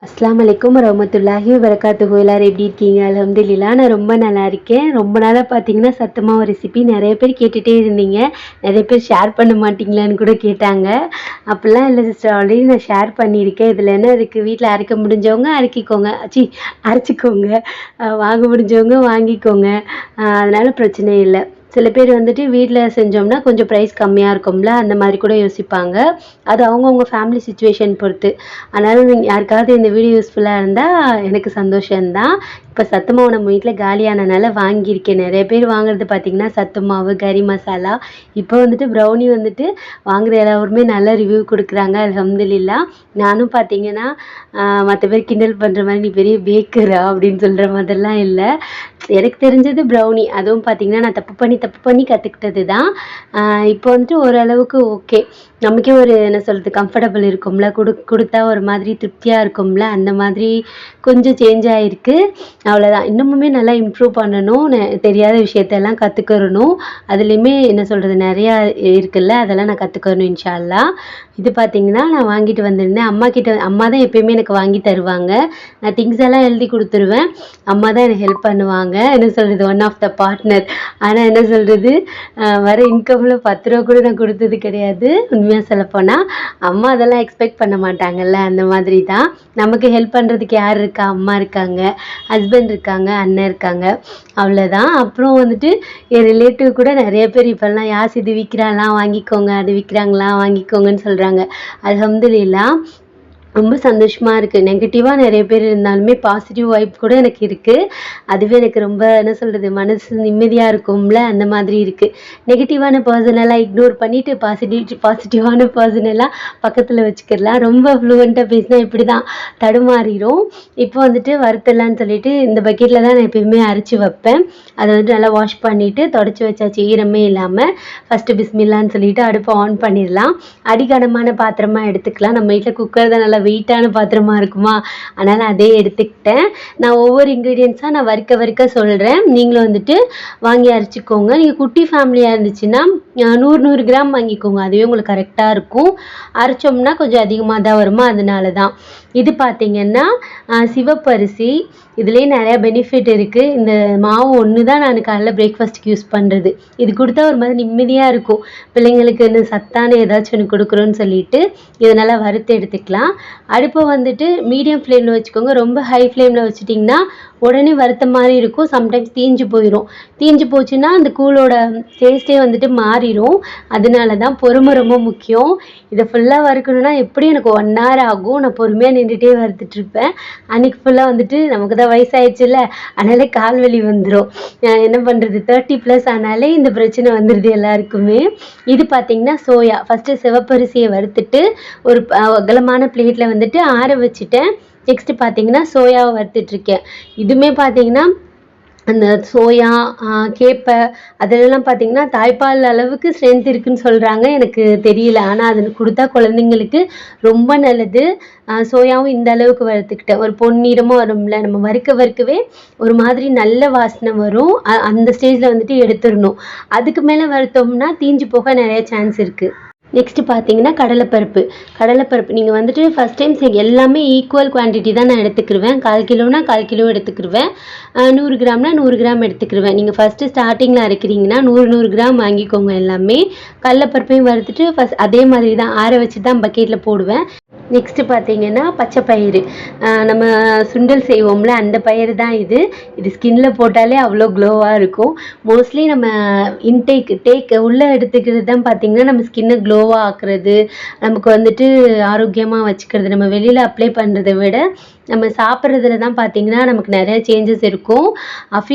அஸ்ஸலாமு அலைக்கும் வரஹ்மத்துல்லாஹி வபரகாத்துஹு. எல்லாரும் எப்படி இருக்கீங்க? அல்ஹம்துலில்லாஹ் நான் ரொம்ப நல்லா இருக்கேன். ரொம்ப நாளாக பார்த்தீங்கன்னா சத்துமாவு ரெசிபி நிறைய பேர் கேட்டுகிட்டே இருந்தீங்க. நிறைய பேர் ஷேர் பண்ண மாட்டிங்களான்னு கூட கேட்டாங்க. அப்படிலாம் இல்லை சிஸ்டர், ஆல்ரெடி நான் ஷேர் பண்ணியிருக்கேன். இதில் என்ன இருக்குது, வீட்டில் அரைக்க முடிஞ்சவங்க அரைக்கிக்கோங்க, அரைச்சிக்கோங்க, வாங்க முடிஞ்சவங்க வாங்கிக்கோங்க. அதனால் பிரச்சனை இல்லை. சில பேர் வந்துட்டு வீட்டில் செஞ்சோம்னா கொஞ்சம் ப்ரைஸ் கம்மியாக இருக்கும்ல, அந்த மாதிரி கூட யோசிப்பாங்க. அது அவங்கவுங்க ஃபேமிலி சுச்சுவேஷன் பொறுத்து. அதனால் நீங்கள் யாருக்காவது இந்த வீடியோ யூஸ்ஃபுல்லாக இருந்தால் எனக்கு சந்தோஷம்தான். இப்போ சத்து மாவு நம்ம வீட்டில் காலியானனால வாங்கியிருக்கேன். நிறைய பேர் வாங்குறது பார்த்திங்கன்னா சத்து மாவு, கறி மசாலா. இப்போ வந்துட்டு ப்ரௌனி வந்துட்டு வாங்குகிற எல்லாருமே நல்ல ரிவ்யூ கொடுக்குறாங்க, அல்ஹம்துலில்லாஹ். நானும் பார்த்திங்கன்னா மற்ற பேர் கிண்டல் பண்ணுற மாதிரி நீ பெரிய பேக்கரா அப்படின்னு சொல்கிற மாதிரிலாம் இல்லை. எனக்கு தெரிஞ்சது ப்ரௌனி. அதுவும் பார்த்திங்கன்னா நான் தப்பு பண்ணி கற்றுக்கிட்டது தான். இப்போ வந்துட்டு ஓரளவுக்கு ஓகே, நமக்கே ஒரு என்ன சொல்கிறது கம்ஃபர்டபுள் இருக்கும்ல, கொடுத்தா ஒரு மாதிரி திருப்தியாக இருக்கும்ல, அந்த மாதிரி கொஞ்சம் சேஞ்ச் ஆகிருக்கு. அவ்வளோதான். இன்னமுமே நல்லா இம்ப்ரூவ் பண்ணணும், தெரியாத விஷயத்தெல்லாம் கற்றுக்கிறணும். அதுலேயுமே என்ன சொல்கிறது நிறையா இருக்குல்ல, அதெல்லாம் நான் கற்றுக்கணும் இன்ஷா அல்லாஹ். இது பார்த்திங்கன்னா நான் வாங்கிட்டு வந்திருந்தேன். அம்மா தான் எப்பயுமே எனக்கு வாங்கி தருவாங்க. நான் திங்ஸ் எல்லாம் எழுதி கொடுத்துருவேன், அம்மா தான் எனக்கு ஹெல்ப் பண்ணுவாங்க. என்ன சொல்கிறது, ஒன் ஆஃப் த பார்ட்னர். ஆனால் என்ன சொல்கிறது, வர இன்கமில் 10 ரூபா கூட நான் கொடுத்தது கிடையாது உண்மையாக சொல்லப்போனால். அம்மா அதெல்லாம் எக்ஸ்பெக்ட் பண்ண மாட்டாங்கல்ல, அந்த மாதிரி தான். நமக்கு ஹெல்ப் பண்ணுறதுக்கு யார் இருக்கா, அம்மா இருக்காங்க, ஹஸ்பண்ட் இருக்காங்க, அண்ணன் இருக்காங்க, அவ்வளோதான். அப்புறம் வந்துட்டு என் ரிலேட்டிவ் கூட நிறைய பேர் இப்போல்லாம் யாஸ் இது விற்கிறாலாம் வாங்கிக்கோங்க, அது விற்கிறாங்களாம் வாங்கிக்கோங்கன்னு சொல்கிறாங்க. அல்ஹம்துலில்லாஹ் ரொம்ப சந்தோஷமாக இருக்குது. நெகட்டிவாக நிறைய பேர் இருந்தாலுமே பாசிட்டிவ் வைப் கூட எனக்கு இருக்குது. அதுவே எனக்கு ரொம்ப என்ன சொல்கிறது மனசு நிம்மதியாக இருக்கும்ல, அந்த மாதிரி இருக்குது. நெகட்டிவான பர்சனெல்லாம் இக்னோர் பண்ணிவிட்டு பாசிட்டிவான பர்சனெல்லாம் பக்கத்தில் வச்சுக்கிடலாம். ரொம்ப ஃப்ளூவெண்ட்டாக பேசினா இப்படி தான் தடுமாறிடும். இப்போ வந்துட்டு வறுத்தலான்னு சொல்லிட்டு இந்த பக்கெட்டில் தான் நான் எப்பயுமே அரைச்சி வைப்பேன். அதை வந்துட்டு நல்லா வாஷ் பண்ணிவிட்டு தொடச்சி வச்சாச்சு, ஈரமே இல்லாமல். ஃபஸ்ட்டு பிஸ்மில்லான்னு சொல்லிட்டு அடுப்பை ஆன் பண்ணிடலாம். அடிகனமான பாத்திரமாக எடுத்துக்கலாம். நம்ம வீட்டில் குக்கர் தான் நல்லா வெயிட்டான பாத்திரமா இருக்குமா, அதனால் அதே எடுத்துக்கிட்டேன். நான் ஒவ்வொரு இன்க்ரீடியன்ஸாக நான் வறுக்க சொல்கிறேன். நீங்களும் வந்துட்டு வாங்கி அரைச்சிக்கோங்க. நீங்கள் குட்டி ஃபேமிலியாக இருந்துச்சுன்னா 100 கிராம் வாங்கிக்கோங்க, அதுவே உங்களுக்கு கரெக்டாக இருக்கும். அரைச்சோம்னா கொஞ்சம் அதிகமாக தான் வருமா, அதனால தான். இது பார்த்திங்கன்னா சிவப்பரிசி. இதுலேயே நிறையா பெனிஃபிட் இருக்குது. இந்த மாவு ஒன்று தான் நான் காலைல பிரேக்ஃபாஸ்ட்டுக்கு யூஸ் பண்ணுறது. இது கொடுத்தா ஒரு மாதிரி நிம்மதியாக இருக்கும். பிள்ளைங்களுக்கு இந்த சத்தான ஏதாச்சும் ஒன்று கொடுக்குறோன்னு சொல்லிட்டு இதை நல்லா வறுத்து எடுத்துக்கலாம். அடுப்பை வந்துட்டு மீடியம் ஃப்ளேமில் வச்சுக்கோங்க. ரொம்ப ஹை ஃப்ளேமில் வச்சுட்டிங்கன்னா உடனே வறுத்த மாதிரி இருக்கும், சம்டைம்ஸ் தீஞ்சு போயிடும். தீஞ்சு போச்சுன்னா அந்த கூழோட டேஸ்ட்டே வந்துட்டு மாறிடும். அதனால தான் பொறுமை ரொம்ப முக்கியம். இதை ஃபுல்லாக வறுக்கணுன்னா எப்படியும் எனக்கு 1 hour ஆகும். நான் பொறுமையாக நின்றுட்டே வறுத்துட்ருப்பேன். அன்றைக்கி ஃபுல்லாக வந்துட்டு நமக்கு தான் வயசாகிடுச்சுல்ல, அதனால கால் வலி வந்துடும். என்ன பண்ணுறது, 30+ ஆனாலே இந்த பிரச்சனை வந்துடுது எல்லாருக்குமே. இது பார்த்திங்கன்னா சோயா. ஃபஸ்ட்டு சிவப்பரிசியை வறுத்துட்டு ஒரு அகலமான பிளேட்டில் வந்துட்டு ஆற வச்சுட்டேன். நெக்ஸ்ட்டு பார்த்திங்கன்னா சோயாவை வறுத்துட்ருக்கேன். இதுவுமே பார்த்திங்கன்னா அந்த சோயா, கேப்பை அதிலெல்லாம் பார்த்திங்கன்னா தாய்ப்பால் அளவுக்கு ஸ்ட்ரென்த் இருக்குதுன்னு சொல்கிறாங்க. எனக்கு தெரியல, ஆனால் அது கொடுத்தா குழந்தைங்களுக்கு ரொம்ப நல்லது. சோயாவும் இந்த அளவுக்கு வறுத்துக்கிட்டேன். ஒரு பொன்னிறமாக வரும்ல, நம்ம வறுக்கவே ஒரு மாதிரி நல்ல வாசனை வரும். அந்த ஸ்டேஜில் வந்துட்டு எடுத்துடணும். அதுக்கு மேலே வறுத்தோம்னா தீஞ்சு போக நிறைய சான்ஸ் இருக்குது. நெக்ஸ்ட்டு பார்த்திங்கன்னா கடலைப்பருப்பு நீங்கள் வந்துட்டு ஃபஸ்ட் டைம் எல்லாமே ஈக்குவல் குவான்டிட்டி தான் நான் எடுத்துக்கிடுவேன். 1/4 கிலோனா 1/4 கிலோ எடுத்துக்கிடுவேன். 100 கிராம்னா 100 கிராம் எடுத்துக்கிடுவேன். நீங்கள் ஃபஸ்ட்டு ஸ்டார்டிங்கில் அரைக்கிறீங்கன்னா 100 கிராம் வாங்கிக்கோங்க எல்லாமே. கடலைப்பருப்பையும் வறுத்துட்டு அதே மாதிரி தான் ஆற வச்சு தான் பக்கெட்டில் போடுவேன். நெக்ஸ்ட்டு பார்த்திங்கன்னா பச்சை பயிறு. நம்ம சுண்டல் செய்வோம்ல, அந்த பயிறு தான் இது. ஸ்கின்ல போட்டாலே அவ்வளோ க்ளோவாக இருக்கும். மோஸ்ட்லி நம்ம டேக் உள்ளே எடுத்துக்கிறது தான் பார்த்திங்கன்னா நம்ம ஸ்கின்னை க்ளோவாக ஆக்குறது, நமக்கு வந்துட்டு ஆரோக்கியமாக வச்சுக்கிறது. நம்ம வெளியில் அப்ளை பண்ணுறதை விட நம்ம சாப்பிட்றதுல தான் பார்த்திங்கன்னா நமக்கு நிறைய சேஞ்சஸ் இருக்கும்.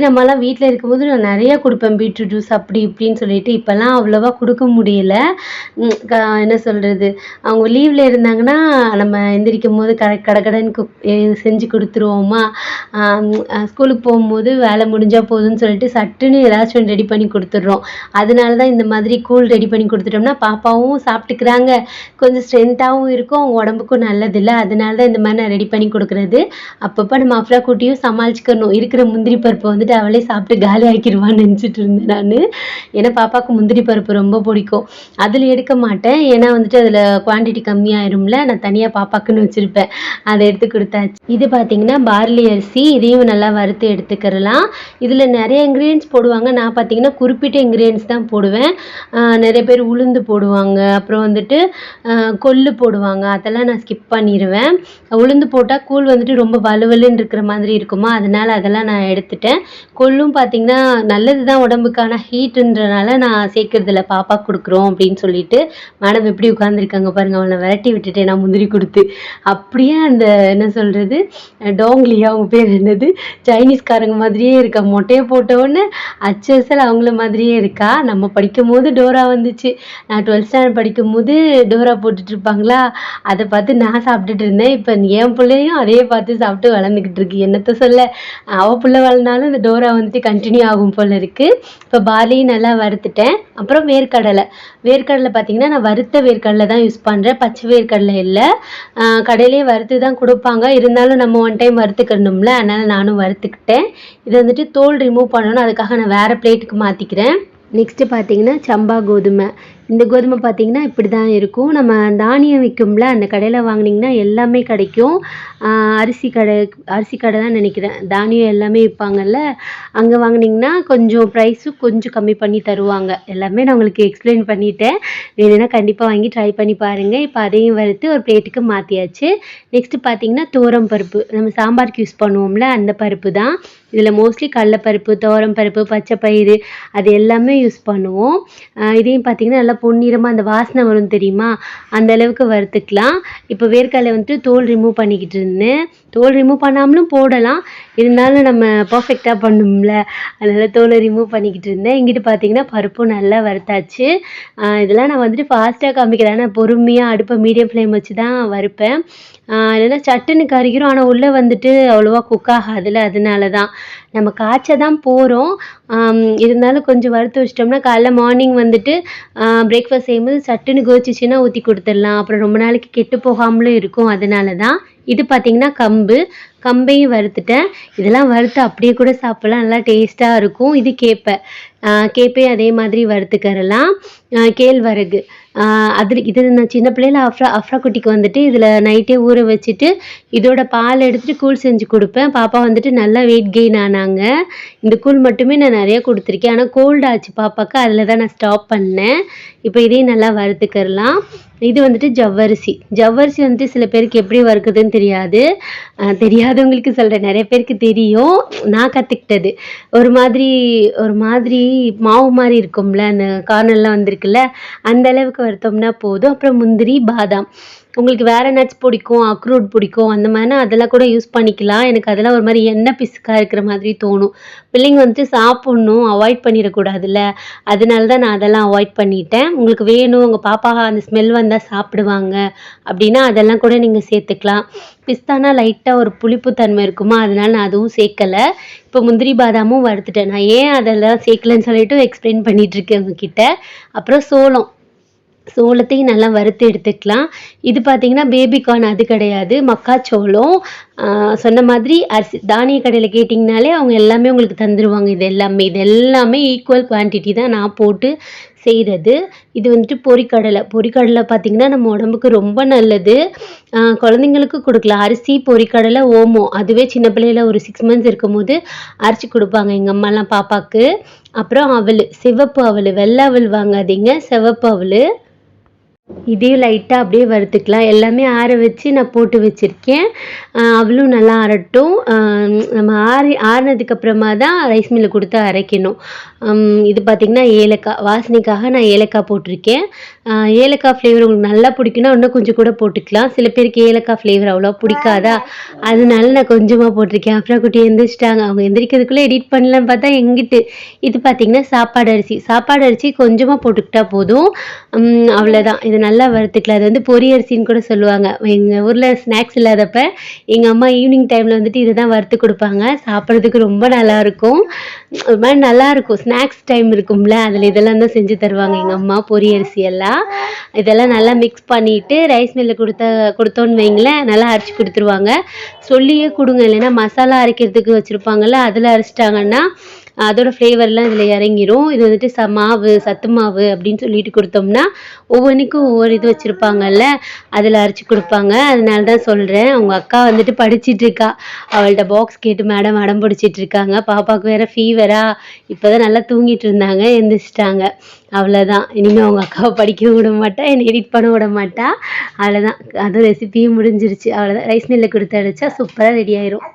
நம்மலாம் வீட்டில் இருக்கும்போது நான் நிறையா கொடுப்பேன், பீட்ரூட் ஜூஸ் அப்படி இப்படின்னு சொல்லிட்டு. இப்போல்லாம் அவ்வளோவா கொடுக்க முடியல. என்ன சொல்கிறது, அவங்க லீவில் இருந்தாங்கன்னா நம்ம எந்திரிக்கும் போது கடகடன்னு செஞ்சு கொடுத்துருவோமா. ஸ்கூலுக்கு போகும்போது வேலை முடிஞ்சால் போதும்னு சொல்லிட்டு சட்டுன்னு ஏதாச்சும் ஒன்று ரெடி பண்ணி கொடுத்துட்றோம். அதனால தான் இந்த மாதிரி கூழ் ரெடி பண்ணி கொடுத்துட்டோம்னா பாப்பாவும் சாப்பிட்டுக்கிறாங்க, கொஞ்சம் ஸ்ட்ரென்த்தாகவும் இருக்கும், அவங்க உடம்புக்கும் நல்லதில்லை. அதனால தான் இந்த மாதிரி நான் ரெடி பண்ணி கொடுக்குறேன். கொடுக்குறது. அப்பப்போ நம்ம அஃப்ரா குட்டியும் சமாளிச்சுக்கணும். இருக்கிற முந்திரி பருப்பை வந்துட்டு அவளே சாப்பிட்டு காலி ஆக்கிடுவான்னு நினச்சிட்டு இருந்தேன் நான். ஏன்னா பாப்பாவுக்கு முந்திரி பருப்பு ரொம்ப பிடிக்கும். அதில் எடுக்க மாட்டேன், ஏன்னா வந்துட்டு அதில் குவான்டிட்டி கம்மியாயிரும்ல. நான் தனியாக பாப்பாக்குன்னு வச்சுருப்பேன், அதை எடுத்து கொடுத்தாச்சு. இது பார்த்தீங்கன்னா பார்லி அரிசி, இதையும் நல்லா வறுத்து எடுத்துக்கிறலாம். இதில் நிறைய இன்க்ரீடியன்ஸ் போடுவாங்க. நான் பார்த்தீங்கன்னா குறிப்பிட்ட இன்க்ரீடியன்ஸ் தான் போடுவேன். நிறைய பேர் உளுந்து போடுவாங்க, அப்புறம் வந்துட்டு கொள்ளு போடுவாங்க. அதெல்லாம் நான் ஸ்கிப் பண்ணிடுவேன். உளுந்து போட்டால் கூழ் வந்துட்டு ரொம்ப வலுவலுன்னு இருக்கிற மாதிரி இருக்குமா, அதனால் அதெல்லாம் நான் எடுத்துட்டேன். கொள்ளும் பார்த்தீங்கன்னா நல்லது தான் உடம்புக்கு, ஆனால் ஹீட்டுன்றனால நான் சேர்க்கறதில்ல. பாப்பா கொடுக்குறோம் அப்படின்னு சொல்லிட்டு. மேடம் எப்படி உட்காந்துருக்காங்க பாருங்கள், அவளை விரட்டி விட்டுட்டேன் நான் முந்திரி கொடுத்து. அப்படியே அந்த என்ன சொல்கிறது, டோங்லியா அவங்க பேர் என்னது, சைனீஸ்காரங்க மாதிரியே இருக்கா. மொட்டையை போட்டவுடனே அச்சல் அவங்கள மாதிரியே இருக்கா. நம்ம படிக்கும் போது டோரா வந்துச்சு. நான் 12th ஸ்டாண்டர்ட் படிக்கும் போது டோரா போட்டுட்டு இருப்பாங்களா, அதை பார்த்து நான் சாப்பிட்டுட்டு இருந்தேன். இப்போ என் பிள்ளையும் அதையே பார்த்து சாப்பிட்டு வளர்ந்துக்கிட்டு இருக்கு. என்னத்த சொல்ல, அவள் பிள்ளை வளர்ந்தாலும் இந்த டோரா வந்துட்டு கண்டினியூ ஆகும் போல் இருக்குது. இப்போ பார்லியும் நல்லா வறுத்துட்டேன். அப்புறம் வேர்க்கடலை பார்த்தீங்கன்னா நான் வறுத்த வேர்க்கடலை தான் யூஸ் பண்ணுறேன், பச்சை வேர்க்கடலை இல்லை. கடையிலே வறுத்து தான் கொடுப்பாங்க, இருந்தாலும் நம்ம ஒன் டைம் வறுத்துக்கணும்ல, அதனால் நானும் வறுத்துக்கிட்டேன். இதை வந்துட்டு தோல் ரிமூவ் பண்ணணும், அதுக்காக நான் வேறு பிளேட்டுக்கு மாற்றிக்கிறேன். நெக்ஸ்ட்டு பார்த்தீங்கன்னா சம்பா கோதுமை. இந்த கோதுமை பார்த்தீங்கன்னா இப்படி தான் இருக்கும். நம்ம தானியம் விற்கும்ல, அந்த கடையில் வாங்கினீங்கன்னா எல்லாமே கிடைக்கும். அரிசி கடை தான் நினைக்கிறேன், தானியம் எல்லாமே விற்பாங்கல்ல, அங்கே வாங்கினீங்கன்னா கொஞ்சம் ப்ரைஸும் கொஞ்சம் கம்மி பண்ணி தருவாங்க. எல்லாமே நான் உங்களுக்கு எக்ஸ்பிளைன் பண்ணிட்டேன், வேணும்னா கண்டிப்பாக வாங்கி ட்ரை பண்ணி பாருங்கள். இப்போ அதையும் வறுத்து ஒரு பிளேட்டுக்கு மாற்றியாச்சு. நெக்ஸ்ட்டு பார்த்தீங்கன்னா துவரம் பருப்பு, நம்ம சாம்பாருக்கு யூஸ் பண்ணுவோம்ல, அந்த பருப்பு தான். இதில் மோஸ்ட்லி கடலைப்பருப்பு, துவரம் பருப்பு, பச்சை பயிறு அது எல்லாமே யூஸ் பண்ணுவோம். இதையும் பார்த்தீங்கன்னா நல்லா பொன்னிறமாக அந்த வாசனை வரும் தெரியுமா, அந்த அளவுக்கு வறுத்துக்கலாம். இப்போ வேர்க்கடலை வந்துட்டு தோல் ரிமூவ் பண்ணிக்கிட்டு இருந்தேன். தோல் ரிமூவ் பண்ணாமலும் போடலாம், இருந்தாலும் நம்ம பர்ஃபெக்டாக பண்ணும்ல, அதனால் தோலை ரிமூவ் பண்ணிக்கிட்டு இருந்தேன். இங்கிட்டு பார்த்தீங்கன்னா பருப்பும் நல்லா வறுத்தாச்சு. இதெல்லாம் நான் வந்துட்டு ஃபாஸ்ட்டாக காமிக்கிறேன், நான் பொறுமையாக அடுப்பை மீடியம் ஃப்ளேம் வச்சு தான் வறுப்பேன். இல்லைன்னா சட்டுன்னு கறிக்கிறோம், ஆனால் உள்ளே வந்துட்டு அவ்வளோவா குக் ஆகாதுல்ல, அதனால தான். நம்ம காய்ச்ச தான் போகிறோம், இருந்தாலும் கொஞ்சம் வறுத்து வச்சிட்டோம்னா காலைல மார்னிங் வந்துட்டு பிரேக்ஃபாஸ்ட் செய்யும்போது சட்டுன்னு கோச்சிச்சின்னா ஊற்றி கொடுத்துடலாம், அப்புறம் ரொம்ப நாளைக்கு கெட்டு போகாமலும் இருக்கும், அதனால தான். இது பார்த்திங்கன்னா கம்பையும் வறுத்துட்டேன். இதெல்லாம் வறுத்து அப்படியே கூட சாப்பிட்லாம், நல்லா டேஸ்ட்டாக இருக்கும். இது கேப்பையும் அதே மாதிரி வறுத்துக்கறலாம். கேழ்வரகு, இது நான் சின்ன பிள்ளையில அஃப்ரா குட்டிக்கு வந்துட்டு இதில் நைட்டே ஊற வச்சுட்டு இதோட பால் எடுத்துகிட்டு கூழ் செஞ்சு கொடுப்பேன். பாப்பா வந்துட்டு நல்லா வெயிட் கெயின் ஆனாங்க. இந்த கூழ் மட்டுமே நான் நிறைய கொடுத்துருக்கேன், ஆனால் கோல்டு ஆச்சு பாப்பாவுக்கு, அதில் தான் நான் ஸ்டாப் பண்ணேன். இப்போ இதையும் நல்லா வறுத்துக்கறலாம். இது வந்துட்டு ஜவ்வரிசி வந்துட்டு சில பேருக்கு எப்படி வறுக்குதுன்னு தெரியாதவங்களுக்கு சொல்கிறேன், நிறைய பேருக்கு தெரியும். நான் கற்றுக்கிட்டது ஒரு மாதிரி மாவு மாதிரி இருக்கும்ல, அந்த கார்னர்லாம் வந்திருக்குல்ல, அந்த அளவுக்கு வறுத்தோம்னா போதும். அப்புறம் முந்திரி, பாதாம், உங்களுக்கு வேறு நட்ஸ் பிடிக்கும், அக்ரூட் பிடிக்கும், அந்த மாதிரினா அதெல்லாம் கூட யூஸ் பண்ணிக்கலாம். எனக்கு அதெல்லாம் ஒரு மாதிரி எண்ணெய் பிசுக்காக இருக்கிற மாதிரி தோணும். பிள்ளைங்க வந்துட்டு சாப்பிட்ணும், அவாய்ட் பண்ணிடக்கூடாதுல்ல, அதனால தான் நான் அதெல்லாம் அவாய்ட் பண்ணிட்டேன். உங்களுக்கு வேணும், உங்கள் பாப்பா அந்த ஸ்மெல் வந்தால் சாப்பிடுவாங்க அப்படின்னா அதெல்லாம் கூட நீங்கள் சேர்த்துக்கலாம். பிஸ்தானா லைட்டாக ஒரு புளிப்பு தன்மை இருக்குமா, அதனால நான் அதுவும் சேர்க்கலை. இப்போ முந்திரி பாதாமும் வறுத்துட்டேன். நான் ஏன் அதெல்லாம் சேர்க்கலன்னு சொல்லிட்டு எக்ஸ்பிளைன் பண்ணிகிட்ருக்கேன் உங்ககிட்ட. அப்புறம் சோளத்தையும் நல்லா வறுத்து எடுத்துக்கலாம். இது பார்த்திங்கன்னா பேபிகார்ன், அது கிடையாது, மக்காச்சோளம். சொன்ன மாதிரி அரிசி தானிய கடையில் கேட்டிங்கனாலே அவங்க எல்லாமே உங்களுக்கு தந்துடுவாங்க. இது எல்லாமே ஈக்குவல் குவான்டிட்டி தான் நான் போட்டு செய்கிறது. இது வந்துட்டு பொரிக்கடலை பார்த்திங்கன்னா நம்ம உடம்புக்கு ரொம்ப நல்லது, குழந்தைங்களுக்கு கொடுக்கலாம். அரிசி, பொரிக்கடலை, ஓமம், அதுவே சின்ன பிள்ளையில ஒரு 6 months இருக்கும் போது அரைச்சி கொடுப்பாங்க எங்கள் அம்மாலாம் பாப்பாவுக்கு. அப்புறம் சிவப்பு அவல், வெள்ளை அவல் வாங்காதீங்க, சிவப்பு அவல். இதையும் லைட்டாக அப்படியே வறுத்துக்கலாம். எல்லாமே ஆற வச்சு நான் போட்டு வச்சுருக்கேன். அவளும் நல்லா ஆறட்டும். நம்ம ஆறினதுக்கப்புறமா தான் ரைஸ் மில்லில் கொடுத்து அரைக்கணும். இது பார்த்திங்கன்னா ஏலக்காய், வாசனைக்காக நான் ஏலக்காய் போட்டிருக்கேன். ஏலக்காய் ஃப்ளேவர் உங்களுக்கு நல்லா பிடிக்குன்னா இன்னும் கொஞ்சம் கூட போட்டுக்கலாம். சில பேருக்கு ஏலக்காய் ஃப்ளேவர் அவ்வளோ பிடிக்காதா, அதனால நான் கொஞ்சமாக போட்டிருக்கேன். அப்புறம் குட்டி எந்திரிச்சிட்டாங்க, அவங்க எந்திரிக்கிறதுக்குள்ளே எடிட் பண்ணலான்னு பார்த்தா எங்கிட்டு. இது பார்த்திங்கன்னா சாப்பாடு அரிசி கொஞ்சமாக போட்டுக்கிட்டா போதும், அவ்வளோதான். இது நல்லா வறுத்துக்கலாம். அது வந்து பொரி அரிசின்னு கூட சொல்லுவாங்க. எங்க ஊர்ல ஸ்நாக்ஸ் இல்லாதப்ப, எங்க அம்மா ஈவினிங் டைம்ல வந்துட்டு இத தான் வறுத்து குடுப்பாங்க. சாப்பிடுறதுக்கு ரொம்ப நல்லாருக்கும். ஒரு மாரி நல்லாருக்கும். ஸ்நாக்ஸ் டைம் இருக்கும்ல, அதில இதெல்லாம் தான் செஞ்சு தருவாங்க எங்க அம்மா, பொரி அரிசி எல்லாம். இதெல்லாம் நல்லா மிக்ஸ் பண்ணிட்டு, ரைஸ் மில்ல குடுத்தோன்னு வைங்களேன், நல்லா அரைச்சு குடுத்துருவாங்க. சொல்லியே குடுங்க. இல்லைன்னா மசாலா அரைக்கிறதுக்கு வச்சிருப்பாங்கல்ல, அதில அரைச்சுட்டாங்கன்னா, அதோட ஃப்ளேவர்லாம் இதில இறங்கிரும். இது வந்துட்டு மாவு, சத்து மாவு அப்படின்னு சொல்லிட்டு குடுத்தோம்னா, ஒவ்வொன்னுக்கும் ஒவ்வொரு இது வச்சிருப்பாங்கல்ல, அதில அரைச்சு குடுப்பாங்க. அதனால தான் சொல்றேன். உங்க அக்கா வந்துட்டு படிச்சுட்டு இருக்கா. அவள்ட்ட பாக்ஸ் கேட்டு மேடம் அடம் பிடிச்சிட்டு இருக்காங்க. பாப்பாவுக்கு வேற ஃபீவரா, இப்பதான் நல்லா தூங்கிட்டு இருந்தாங்க. எந்திரிச்சுட்டாங்க. அவ்வளோதான். இனிமே அவங்க அக்காவ படிக்கவும் விட மாட்டா, என்ன எடிட் பண்ண விட மாட்டா. அவ்வளோதான். அதுவும் ரெசிபியும் முடிஞ்சிருச்சு. அவ்வளோதான். ரைஸ் மில்ல குடுத்து அடிச்சா சூப்பரா ரெடி ஆயிரும்.